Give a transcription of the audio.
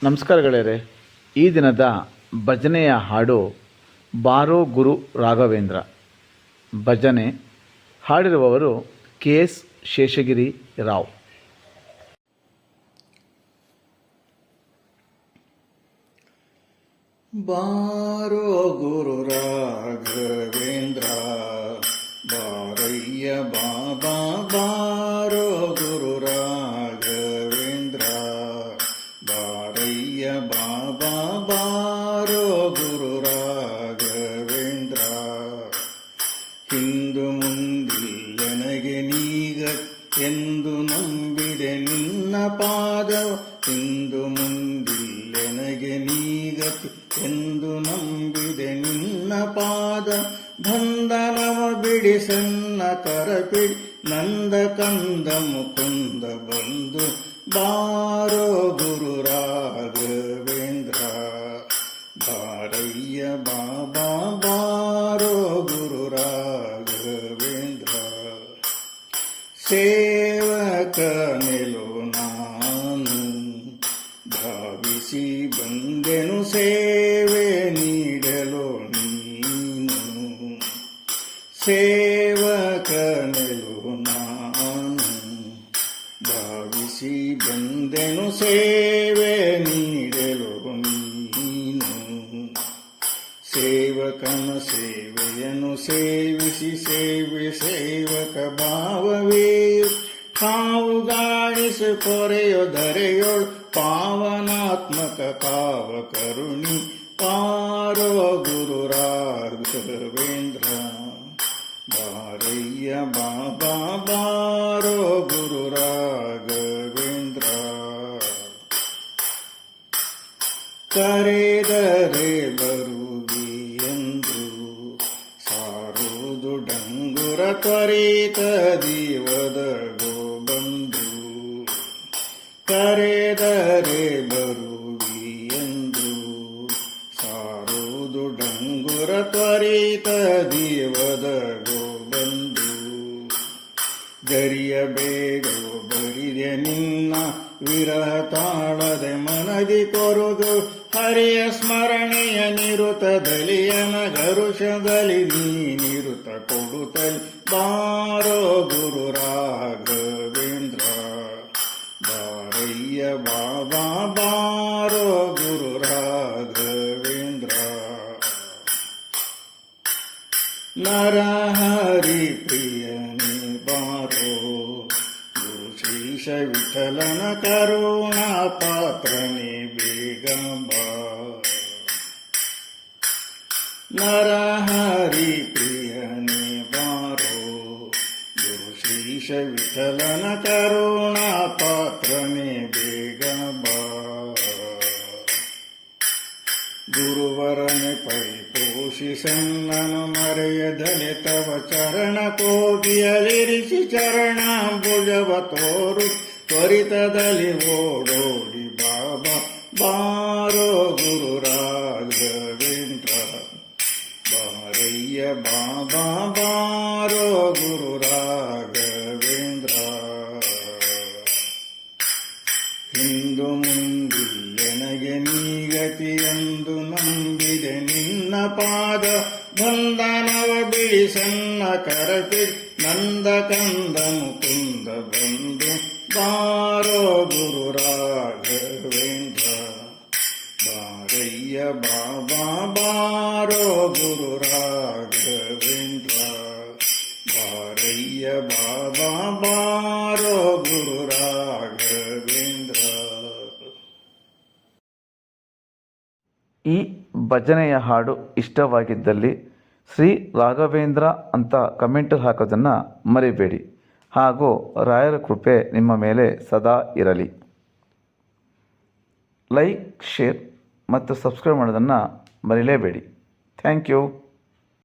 ನಮಸ್ಕಾರ ಗೆಳೆಯರೆ. ಈ ದಿನದ ಭಜನೆಯ ಹಾಡು ಬಾರೋ ಗುರು ರಾಘವೇಂದ್ರ. ಭಜನೆ ಹಾಡಿರುವವರು KS ಶೇಷಗಿರಿ ರಾವ್. ಬಾರೋ ಗುರು ರಾಘವೇಂದ್ರ, ಬಾರಯ್ಯ ಬಾಬಾ ಬಾರೋ ಗುರು ರಾಘವೇಂದ್ರ, ಬಾರಯ್ಯ ಬಾಬಾ ಬಾರೋ ಗುರು ರಾಘವೇಂದ್ರ. ಹಿಂದು ಮುಂದಿಲ್ಲನಗೆ ನೀಗ ಎಂದು ನಂಬಿದೆ ನಿನ್ನ ಪಾದ, ಹಿಂದು ಮುಂದಿಲ್ಲನಗೆ ನೀಗತಿ ಎಂದು ನಂಬಿದೆ ನಿನ್ನ ಪಾದ. ಬಂಧನವ ಬಿಡಿಸನ್ನ ಕರಪಿಡಿ ನಂದ ಕಂದ ಮುಕುಂದ ಬಂದು, ಬಾರೋ ಗುರು ರಾಘವೇಂದ್ರ, ಬಾರಯ್ಯ ಬಾಬಾ ಬಾರೋ ಗುರು ರಾಘವೇಂದ್ರ. ಸೇವಕನೆಲು ನಾನು ಭಾವಿಸಿ ಬಂದೆನು, ಸೇವೆ ನೀಡಲು ನೀನು. ಸೇವಕನೆಲು ನಾನು ಭಾವಿಸಿ ಬಂದೆನು, ಸೇವೆ ನೀಡಲು ನೀನು. ಸೇವಕನ ಸೇವೆಯನ್ನು ಸೇವಿಸಿ ಸೇವಕ ಭಾವವೇಯು ಕಾವು ಗಾಣಿಸು ಕೊರೆಯೋ ಧರೆಯೋಳು ಪಾವನಾತ್ಮಕ ಕಾವ ಕರುಣಿ, ಬಾರೋ ಗುರು ರಾಘವೇಂದ್ರ, ಬಾರಯ್ಯ ಬಾಬಾ ಬಾರೋ ಗುರು ರಾಘವೇಂದ್ರ. ಕರೆದರೆ ಬರುವಿ ಎಂದು ಸಾರುವುದು ಡಂಗುರ ತ್ವರಿತ ದೀವದಗೋ ಬಂದು. ಕರೆದರೆ ಬರುವಿ ಎಂದು ಸಾರುವುದು ಡಂಗುರ ತ್ವರಿತ ದೀವದಗೋ ಬಂದು. ಗರಿಯ ಬೇಗೋ ಬರಿದೆ ನಿನ್ನ ವಿರಹ ತಾಳದೆ ಮನದಿ ಕೊರುಗು, ಹರಿಯ ಸ್ಮರಣೆಯ ನಿರುತದಲಿಯನ ಗರುಷದಲ್ಲಿ ನೀನಿರುತ ಕೊಡುತ್ತಲಿ, ಬಾರೋ ಗುರು ರಾಘವೇಂದ್ರ, ಬಾರಯ್ಯ ಬಾಬಾ ಬಾರೋ ಗುರು ರಾಘವೇಂದ್ರ. ನರಹರಿ ಪ್ರಿಯನೇ ಬಾರೋ, ಗುರು ಶ್ರೀಶ ವಿಠಲನ ಕರುಣಾ ಪಾತ್ರನೇ ಬೇಗ ಬಾ. ನರಹರಿ ಪ್ರಿಯನೇ ಬಾರೋ, ಗುರು ಶ್ರೀಶ ವಿಠಲನ ಕರುಣಾ ಪಾತ್ರನೇ ಬೇಗ ಬಾ. ಗುರುವರನೆ ಪರಿಪೋಷಿಸನ್ನನು ಮರೆಯದಲೆ ತವ ಚರಣ ಕೋಟಿಯಲಿರಿಸಿ ಚರಣಾಂಬುಜವ ತೋರು ತ್ವರಿತದಲ್ಲಿ ಓಡೋಡಿ ಬಾಬಾ ಬಾರೋ ಗುರು ರಾಘವೇಂದ್ರ, ಬಾರಯ್ಯ ಬಾಬಾ ಬಾರೋ ಗುರು ರಾಘವೇಂದ್ರ. ಹಿಂದು ಮುಂದಿಲ್ಲನಗೆ ನೀಗತಿ ಎಂದು ನಂಬಿದೆ ನಿನ್ನ ಪಾದ, ಬಂಧನವ ಬಿಡಿಸನ್ನ ಕರಪಿಡಿ ನಂದ ಕಂದ ಮುಕುಂದ ಬಂದು, ಬಾರೋ ಗುರು ರಾಘವೇಂದ್ರ, ಬಾರಯ್ಯ ಬಾಬಾ ಬಾರೋ ಗುರು ರಾಘವೇಂದ್ರ, ಬಾರಯ್ಯ ಬಾಬಾ ಬಾರೋ ಗುರು ರಾಘವೇಂದ್ರ. ಈ ಭಜನೆಯ ಹಾಡು ಇಷ್ಟವಾಗಿದ್ದಲ್ಲಿ ಶ್ರೀ ರಾಘವೇಂದ್ರ ಅಂತ ಕಮೆಂಟ್ ಹಾಕೋದನ್ನು ಮರಿಬೇಡಿ. ಹಾಗೂ ರಾಯರ ಕೃಪೆ ನಿಮ್ಮ ಮೇಲೆ ಸದಾ ಇರಲಿ. ಲೈಕ್, ಶೇರ್ ಮತ್ತು ಸಬ್ಸ್ಕ್ರೈಬ್ ಮಾಡೋದನ್ನು ಮರಿಲೇಬೇಡಿ. Thank you.